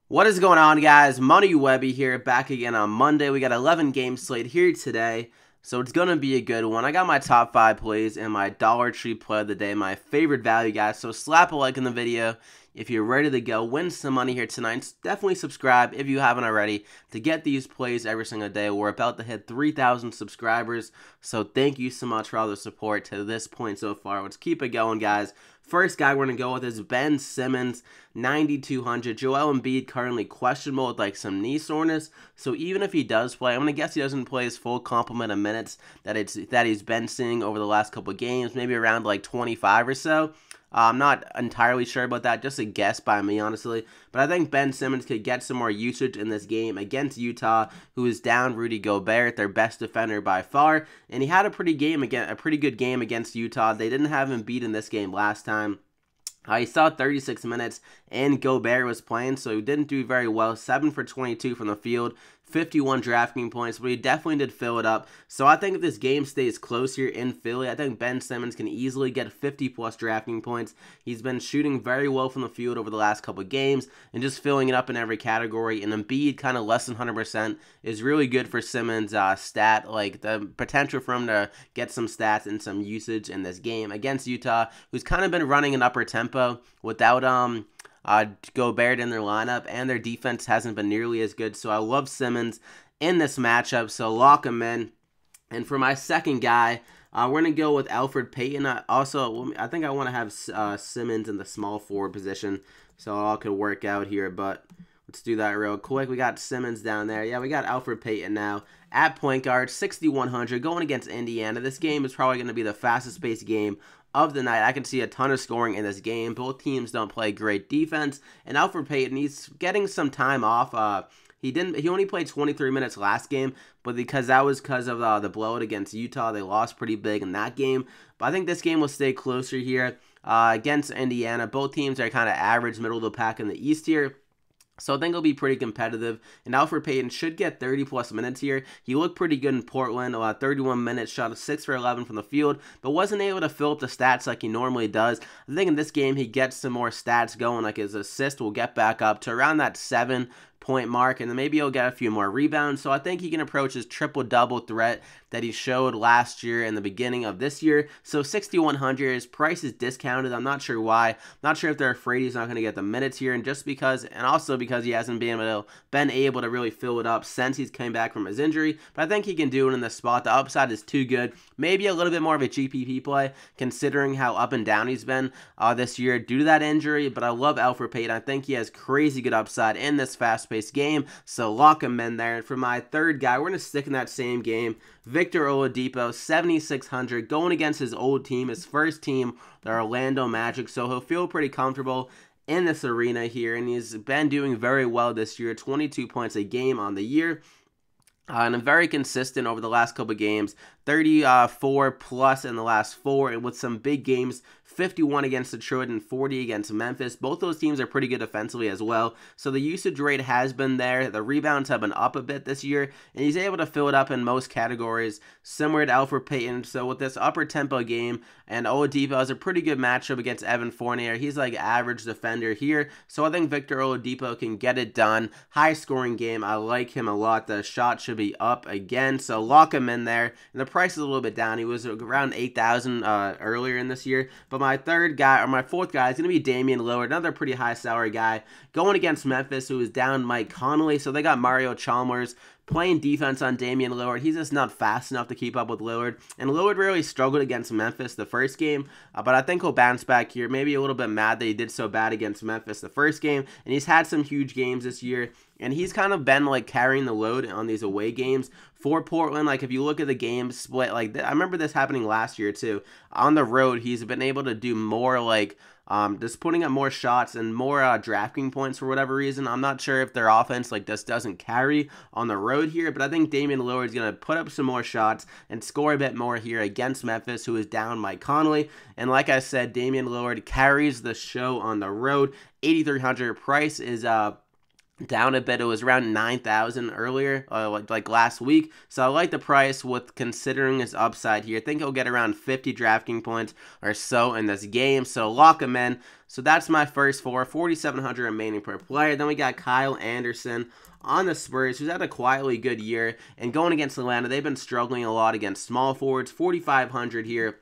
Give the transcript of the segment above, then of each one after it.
What is going on, guys? Money Webby here, back again on Monday. We got 11 game slate here today, so it's going to be a good one. I got my top 5 plays and my Dollar Tree play of the day, my favorite value, guys. So slap a like in the video if you're ready to go win some money here tonight. Definitely subscribe if you haven't already to get these plays every single day. We're about to hit 3,000 subscribers, so thank you so much for all the support to this point so far. Let's keep it going, guys. First guy we're going to go with is Ben Simmons, 9,200. Joel Embiid currently questionable with like some knee soreness. So even if he does play, I'm going to guess he doesn't play his full complement of minutes that he's been seeing over the last couple of games, maybe around like 25 or so. I'm not entirely sure about that, just a guess by me, honestly. But I think Ben Simmons could get some more usage in this game against Utah, who is down Rudy Gobert, their best defender by far. And he had a pretty good game against Utah. They didn't have him beat in this game last time. He saw 36 minutes, and Gobert was playing, so he didn't do very well. 7 for 22 from the field, 51 DraftKings points, but he definitely did fill it up. So I think if this game stays close here in Philly, I think Ben Simmons can easily get 50-plus DraftKings points. He's been shooting very well from the field over the last couple of games and just filling it up in every category. And Embiid, kind of less than 100%, is really good for Simmons' stat. Like, the potential for him to get some stats and some usage in this game against Utah, who's kind of been running an upper tempo without Gobert in their lineup, and their defense hasn't been nearly as good. So I love Simmons in this matchup, so lock him in. And for my second guy, we're going to go with Elfrid Payton. I think I want to have Simmons in the small forward position, so it all could work out here, but let's do that real quick. We got Simmons down there. Yeah, we got Elfrid Payton now at point guard, 6,100, going against Indiana. This game is probably going to be the fastest-paced game of the night. I can see a ton of scoring in this game. Both teams don't play great defense, and Elfrid Payton, he's getting some time off. He only played 23 minutes last game, but that was because of the blowout against Utah. They lost pretty big in that game. But I think this game will stay closer here against Indiana. Both teams are kind of average, middle of the pack in the East here. So I think it'll be pretty competitive, and Elfrid Payton should get 30-plus minutes here. He looked pretty good in Portland, 31 minutes, shot 6 for 11 from the field, but wasn't able to fill up the stats like he normally does. I think in this game he gets some more stats going, like his assist will get back up to around that 7-point mark, and then maybe he'll get a few more rebounds. So I think he can approach his triple-double threat that he showed last year and the beginning of this year. So 6,100, his price is discounted. I'm not sure why. I'm not sure if they're afraid he's not going to get the minutes here, and also because he hasn't been able to really fill it up since he's came back from his injury. But I think he can do it in this spot. The upside is too good. Maybe a little bit more of a GPP play, considering how up and down he's been this year due to that injury. But I love Elfrid Payton. I think he has crazy good upside in this fast-paced game, so lock him in there. And for my third guy, we're going to stick in that same game. Victor Oladipo, 7,600, going against his old team, his first team, the Orlando Magic, so he'll feel pretty comfortable in this arena here, and he's been doing very well this year, 22 points a game on the year. And very consistent over the last couple of games, 34 plus in the last 4, and with some big games, 51 against Detroit and 40 against Memphis. Both those teams are pretty good defensively as well. So the usage rate has been there. The rebounds have been up a bit this year, and he's able to fill it up in most categories, similar to Elfrid Payton. So with this upper tempo game, and Oladipo has a pretty good matchup against Evan Fournier. He's like average defender here. So I think Victor Oladipo can get it done. High scoring game. I like him a lot. The shot should be up again, so lock him in there. And the price is a little bit down. He was around 8,000 earlier in this year. But my fourth guy is going to be Damian Lillard, another pretty high salary guy, going against Memphis, who is down Mike Conley. So they got Mario Chalmers playing defense on Damian Lillard. He's just not fast enough to keep up with Lillard. And Lillard really struggled against Memphis the first game, but I think he'll bounce back here. Maybe a little bit mad that he did so bad against Memphis the first game, and he's had some huge games this year, and he's kind of been like carrying the load on these away games for Portland. Like if you look at the game split, like I remember this happening last year too. On the road, he's been able to do more like just putting up more shots and more DraftKings points for whatever reason. I'm not sure if their offense like this doesn't carry on the road here, but I think Damian Lillard is going to put up some more shots and score a bit more here against Memphis, who is down Mike Conley. And like I said, Damian Lillard carries the show on the road. 8,300 price is down a bit. It was around 9,000 earlier, like last week. So I like the price with considering his upside here. I think he'll get around 50 DraftKings points or so in this game. So lock him in. So that's my first four, 4,700 remaining per player. Then we got Kyle Anderson on the Spurs, who's had a quietly good year. And going against Atlanta, they've been struggling a lot against small forwards. 4,500 here.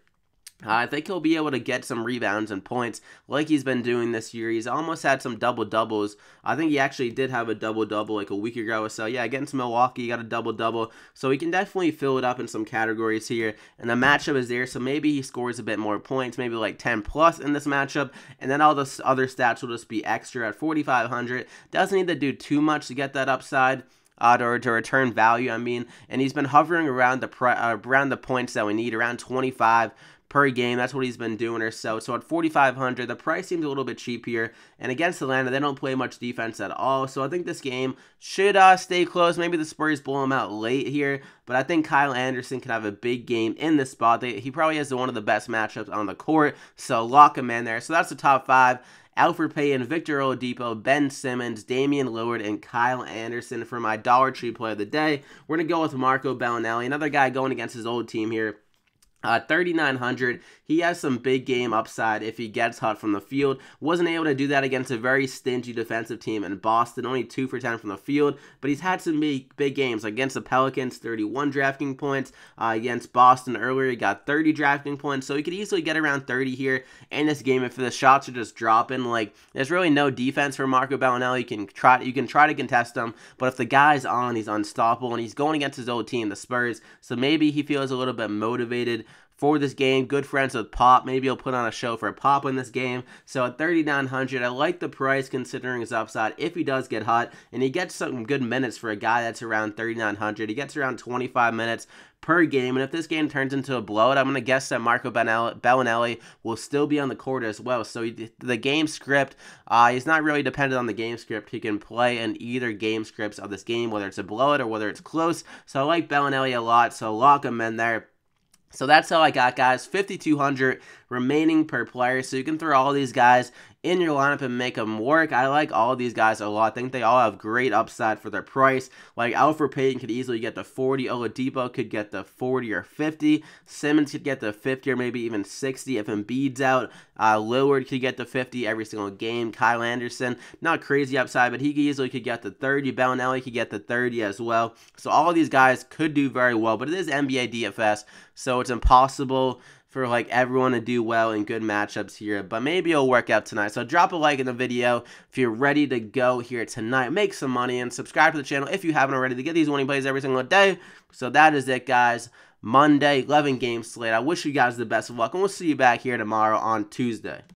I think he'll be able to get some rebounds and points like he's been doing this year. He's almost had some double-doubles. I think he actually did have a double-double like a week ago or so. Yeah, against Milwaukee, he got a double-double. So he can definitely fill it up in some categories here. And the matchup is there, so maybe he scores a bit more points, maybe like 10+ in this matchup. And then all the other stats will just be extra at 4,500. Doesn't need to do too much to get that upside. To return value, I mean, and he's been hovering around the points that we need, around 25 per game. That's what he's been doing or so. So at 4,500, the price seems a little bit cheap here. And against Atlanta, they don't play much defense at all. So I think this game should stay close. Maybe the Spurs blow him out late here. But I think Kyle Anderson could have a big game in this spot. He probably has one of the best matchups on the court. So lock him in there. So that's the top 5. Alfred Payton, Victor Oladipo, Ben Simmons, Damian Lillard, and Kyle Anderson for my Dollar Tree play of the day. We're going to go with Marco Bellinelli, another guy going against his old team here. 3,900. He has some big game upside if he gets hot from the field. Wasn't able to do that against a very stingy defensive team in Boston. Only 2 for 10 from the field. But he's had some big games. Against the Pelicans, 31 DraftKings points. Against Boston earlier, he got 30 DraftKings points. So he could easily get around 30 here in this game if the shots are just dropping. Like, there's really no defense for Marco Bellinelli. You can try to contest him. But if the guy's on, he's unstoppable. And he's going against his old team, the Spurs. So maybe he feels a little bit motivated for this game. Good friends with Pop. Maybe he'll put on a show for Pop in this game. So at 3,900, I like the price considering his upside if he does get hot. And he gets some good minutes for a guy that's around 3,900. He gets around 25 minutes per game. And if this game turns into a blowout, I'm going to guess that Marco Bellinelli will still be on the court as well. So the game script, he's not really dependent on the game script. He can play in either game scripts of this game, whether it's a blowout or whether it's close. So I like Bellinelli a lot. So lock him in there. So that's all I got, guys. 5,200 remaining per player. So you can throw all these guys in your lineup and make them work. I like all of these guys a lot. I think they all have great upside for their price. Like Alfred Payton could easily get the 40. Oladipo could get the 40 or 50. Simmons could get the 50 or maybe even 60 if Embiid's out. Lillard could get the 50 every single game. Kyle Anderson, not crazy upside, but he easily could get the 30. Bellinelli could get the 30 as well. So all of these guys could do very well, but it is NBA DFS, so it's impossible for like everyone to do well in good matchups here, but maybe it'll work out tonight. So drop a like in the video if you're ready to go here tonight. Make some money and subscribe to the channel if you haven't already to get these winning plays every single day. So that is it, guys. Monday, 11 game slate. I wish you guys the best of luck, and we'll see you back here tomorrow on Tuesday.